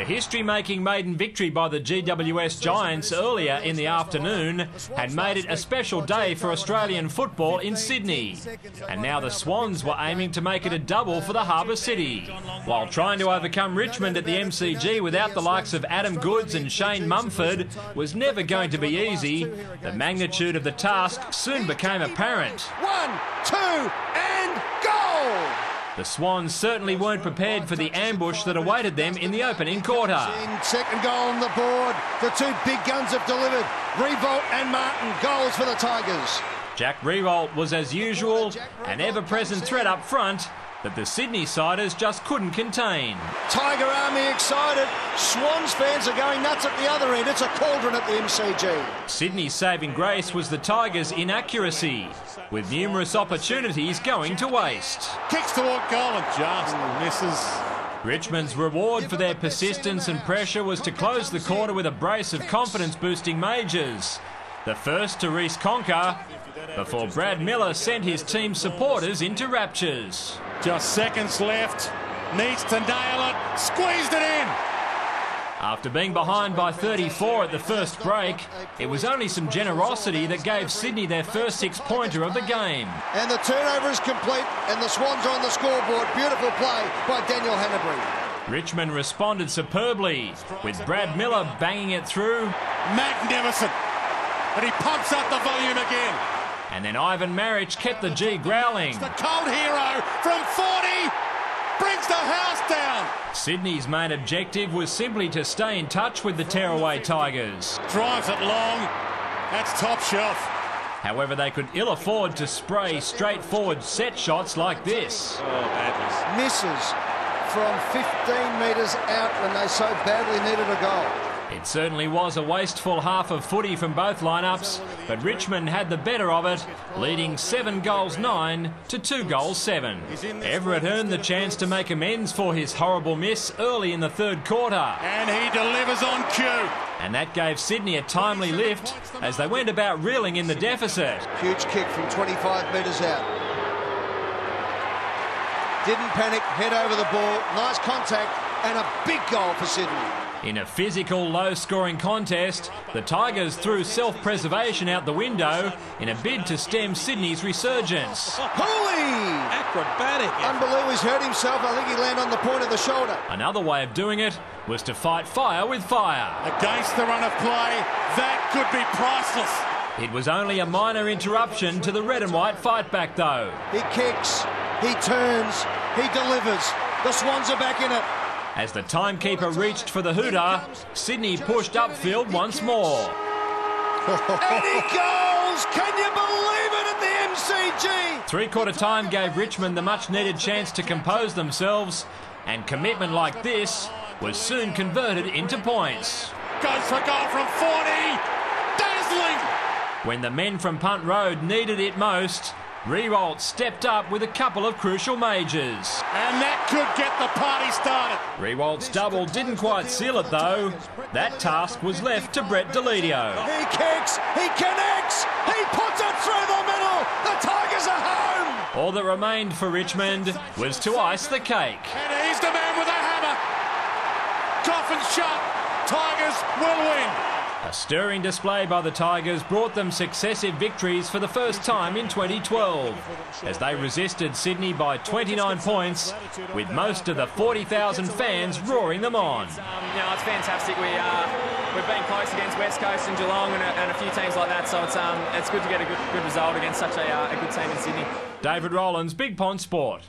The history-making maiden victory by the GWS Giants earlier in the afternoon had made it a special day for Australian football in Sydney. And now the Swans were aiming to make it a double for the Harbour City. While trying to overcome Richmond at the MCG without the likes of Adam Goodes and Shane Mumford was never going to be easy, the magnitude of the task soon became apparent. 1, 2, and goal! The Swans certainly weren't prepared for the ambush that awaited them in the opening quarter. Second goal on the board. The two big guns have delivered. Revolt and Martin, goals for the Tigers. Jack Revolt was, as usual, an ever-present threat up front that the Sydney-siders just couldn't contain. Tiger Army excited. Swans fans are going nuts at the other end. It's a cauldron at the MCG. Sydney's saving grace was the Tigers' inaccuracy, with numerous opportunities going to waste. Kicks toward goal and just misses. Richmond's reward for their persistence and pressure was to close the quarter with a brace of confidence-boosting majors. The first to Reece Conker, before Brad Miller sent his team's supporters into raptures. Just seconds left. Needs to nail it. Squeezed it in. After being behind by 34 at the first break, it was only some generosity that gave Sydney their first six-pointer of the game. And the turnover is complete and the Swans are on the scoreboard. Beautiful play by Daniel Hannebury. Richmond responded superbly, with Brad Miller banging it through. Magnificent. And he pumps up the volume again. And then Ivan Maric kept the G growling. The cold hero from 40 brings the house down. Sydney's main objective was simply to stay in touch with the tearaway Tigers. Drives it long. That's top shelf. However, they could ill afford to spray straightforward set shots like this. Oh, badness. Misses from 15 metres out when they so badly needed a goal. It certainly was a wasteful half of footy from both lineups, but Richmond had the better of it, leading 7-9 to 2-7. Everett earned the chance to make amends for his horrible miss early in the third quarter. And he delivers on cue. And that gave Sydney a timely lift as they went about reeling in the deficit. Huge kick from 25 metres out. Didn't panic, head over the ball, nice contact and a big goal for Sydney. In a physical, low-scoring contest, the Tigers threw self-preservation out the window in a bid to stem Sydney's resurgence. Holy! Acrobatic. Unbelievable, he's hurt himself. I think he landed on the point of the shoulder. Another way of doing it was to fight fire with fire. Against the run of play, that could be priceless. It was only a minor interruption to the red and white fight back, though. He kicks, he turns, he delivers. The Swans are back in it. As the timekeeper reached for the hooter, Sydney pushed upfield once more. And he goes! Can you believe it at the MCG? Three-quarter time gave Richmond the much-needed chance to compose themselves, and commitment like this was soon converted into points. Goes for goal from 40. Dazzling! When the men from Punt Road needed it most, Revolt stepped up with a couple of crucial majors. And that could get the party started. Revolt's double didn't quite seal it, though. That task was left to Brett Deledio. He kicks, he connects, he puts it through the middle. The Tigers are home. All that remained for Richmond was to ice the cake. And he's the man with a hammer. Coffin shut. Tigers will win. A stirring display by the Tigers brought them successive victories for the first time in 2012, as they resisted Sydney by 29 points, with most of the 40,000 fans roaring them on. It's fantastic. We've been close against West Coast and Geelong and a few teams like that, so it's good to get a good result against such a good team in Sydney. David Rowlands, Big Pond Sport.